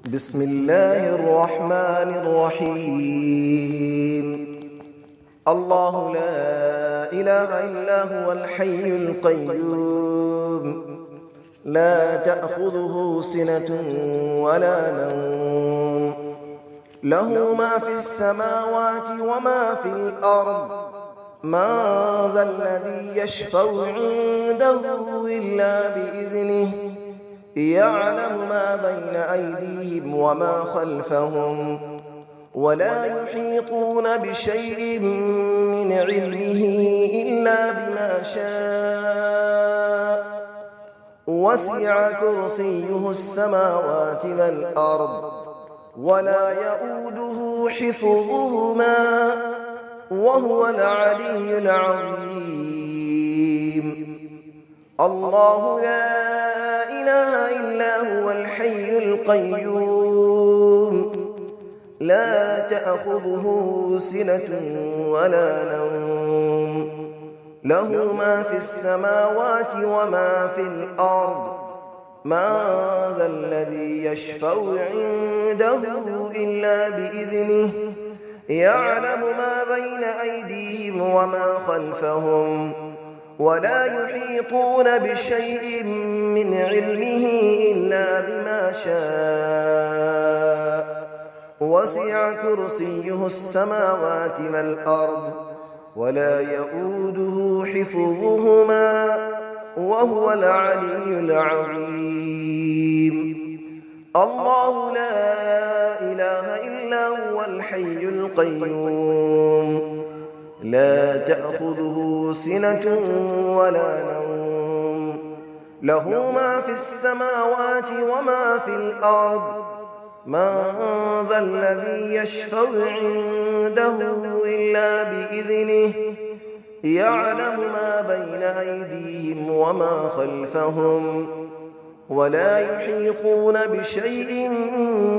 بسم الله الرحمن الرحيم. الله لا إله إلا هو الحي القيوم، لا تأخذه سنة ولا نوم، له ما في السماوات وما في الأرض. من ذا الذي يشفع عنده إلا بإذنه، يعلم ما بين أيديهم وما خلفهم، ولا يحيطون بشيء من علمه إلا بما شاء. وسع كرسيه السماوات والأرض، ولا يؤوده حفظهما، وهو العلي العظيم. الله لا إله إلا هو الحي القيوم، لا تأخذه سنة ولا نوم، له ما في السماوات وما في الأرض. من ذا الذي يشفع عنده إلا بإذنه، يعلم ما بين أيديهم وما خلفهم، ولا يحيطون بشيء من علمه إلا بما شاء. وسع كرسيه السماوات والأرض، ولا يؤوده حفظهما، وهو العلي العظيم. الله لا إله إلا هو الحي القيوم، لا تأخذه سنة ولا نوم، له ما في السماوات وما في الأرض. من ذا الذي يشفع عنده إلا بإذنه، يعلم ما بين أيديهم وما خلفهم، ولا يحيطون بشيء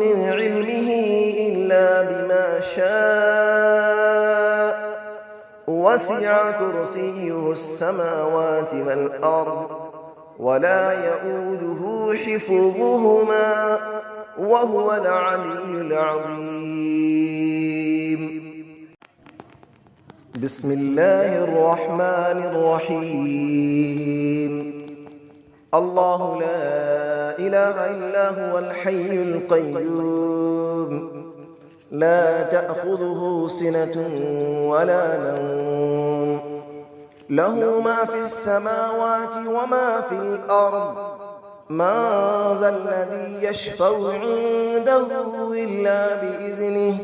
من علمه إلا بما شاء. وسع كرسيه السماوات والأرض، ولا يؤوده حفظهما، وهو العلي العظيم. بسم الله الرحمن الرحيم. الله لا إله إلا هو الحي القيوم، لا تأخذه سنة ولا نوم، له ما في السماوات وما في الأرض. من ذا الذي يشفع عنده إلا بإذنه،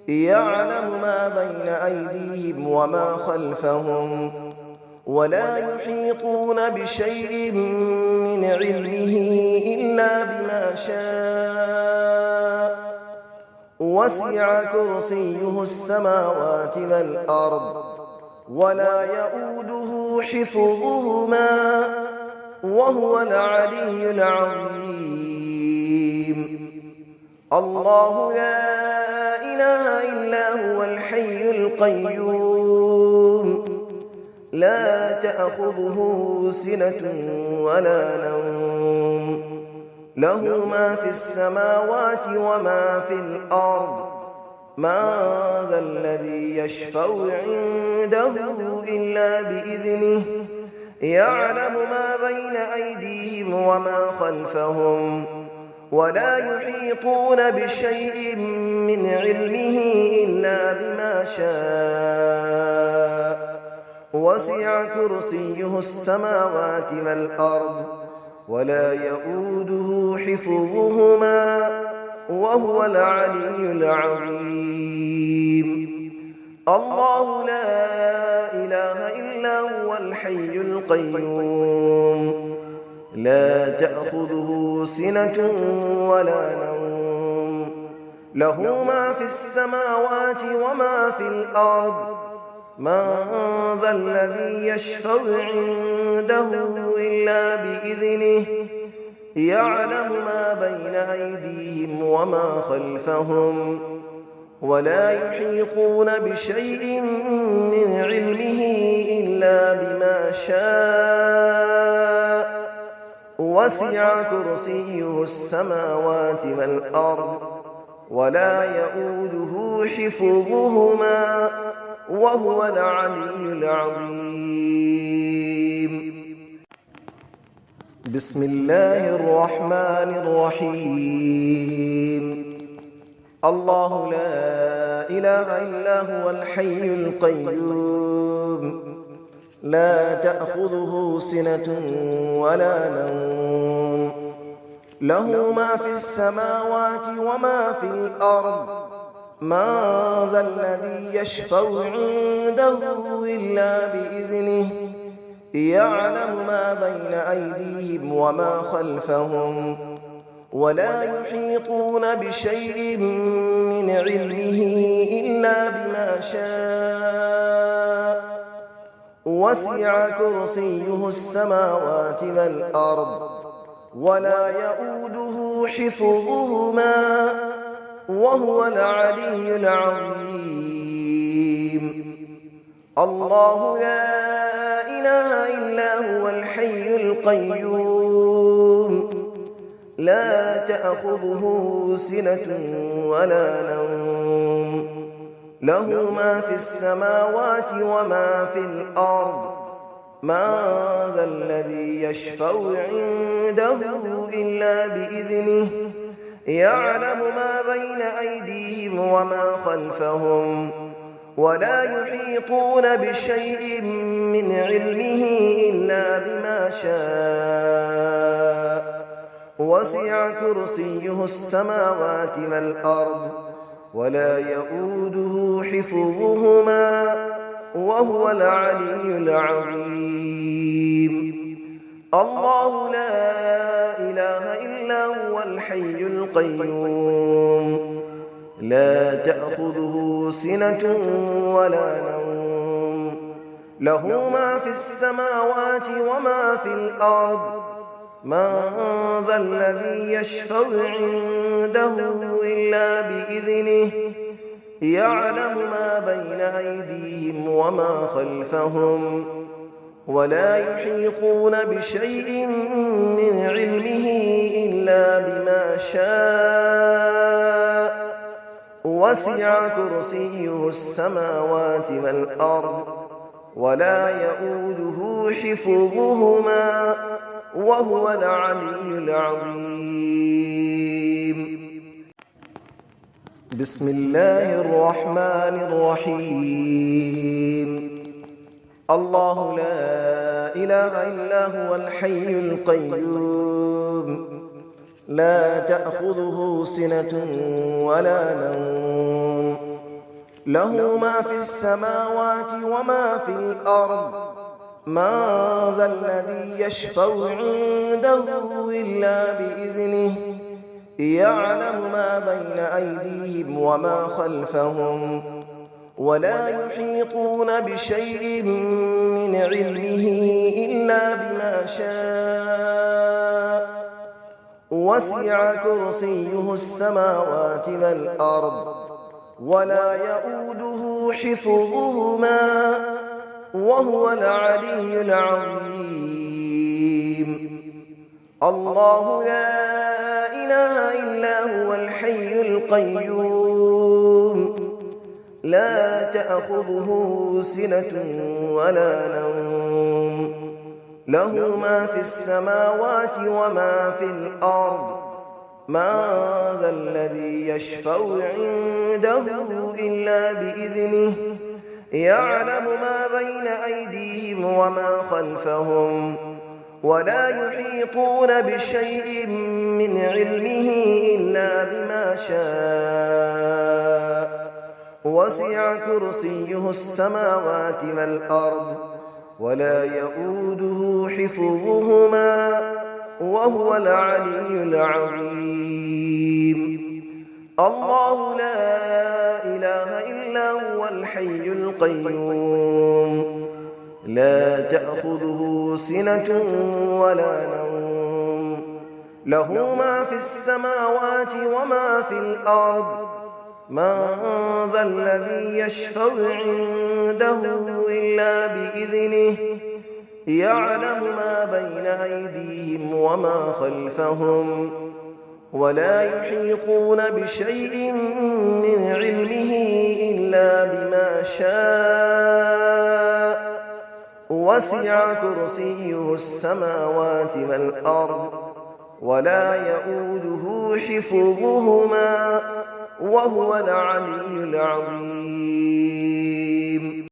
يعلم ما بين أيديهم وما خلفهم، ولا يحيطون بشيء من علمه إلا بما شاء. وسع كرسيه السماوات والأرض، ولا يؤوده حفظهما، وهو العلي العظيم. الله لا إله إلا هو الحي القيوم، لا تأخذه سنة ولا نوم، له ما في السماوات وما في الأرض. من ذا الذي يشفع عنده إلا بإذنه، يعلم ما بين أيديهم وما خلفهم، ولا يحيطون بشيء من علمه إلا بما شاء. وسع كرسيه السماوات والأرض، ولا يؤوده حفظهما، وهو العلي العظيم. الله لا إله إلا هو الحي القيوم، لا تأخذه سنة ولا نوم، له ما في السماوات وما في الأرض. من ذا الذي يشفع عنده إلا بإذنه، يعلم ما بين أيديهم وما خلفهم، ولا يحيطون بشيء من علمه إلا بما شاء. وسع كرسيه السماوات والأرض ولا يؤوده حفظهما وهو العلي العظيم. بسم الله الرحمن الرحيم. الله لا إله إلا هو الحي القيوم لا تأخذه سنة ولا نوم له ما في السماوات وما في الأرض من ذا الذي يشفع عنده إلا بإذنه يعلم ما بين أيديهم وما خلفهم ولا يحيطون بشيء من علمه إلا بما شاء وسع كرسيه السماوات والأرض ولا يؤوده حفظهما وهو العلي العظيم. الله لا إله إلا هو الحي القيوم لا تأخذه سنة ولا نوم له ما في السماوات وما في الأرض من ذا الذي يشفع عنده إلا بإذنه يعلم ما بين أيديهم وما خلفهم ولا يحيطون بشيء من علمه إلا بما شاء وسع كرسيه السماوات والأرض ولا يؤوده حفظهما وهو العلي العظيم. الله لا إله إلا هو الحي القيوم لا تأخذه سنة ولا نوم له ما في السماوات وما في الأرض من ذا الذي يشفع عنده إلا بإذنه يعلم ما بين أيديهم وما خلفهم ولا يحيطون بشيء من علمه إلا بما شاء وسع كرسيه السماوات والأرض ولا يؤوده حفظهما وهو العلي العظيم. بسم الله الرحمن الرحيم. الله لا إله إلا هو الحي القيوم لا تأخذه سنة ولا نوم له ما في السماوات وما في الأرض من ذا الذي يشفع عنده إلا بإذنه يعلم ما بين أيديهم وما خلفهم ولا يحيطون بشيء من علمه إلا بما شاء وسع كرسيه السماوات والأرض ولا يؤوده حفظهما وهو العلي العظيم. الله لا إله إلا هو الحي القيوم لا تأخذه سنة ولا نوم له ما في السماوات وما في الأرض من ذا الذي يشفع عنده إلا بإذنه يعلم ما بين أيديهم وما خلفهم ولا يحيطون بشيء من علمه إلا بما شاء وسع كرسيه السماوات والأرض ولا يؤوده حفظهما وهو العلي العظيم. الله لا إله إلا هو الحي القيوم لا تأخذه سنة ولا نوم له ما في السماوات وما في الأرض من ذا الذي يشفع عنده إلا بإذنه يعلم ما بين أيديهم وما خلفهم ولا يحيطون بشيء من علمه إلا بما شاء وسع كرسيه السماوات والأرض ولا يئوده حفظهما وهو العلي العظيم.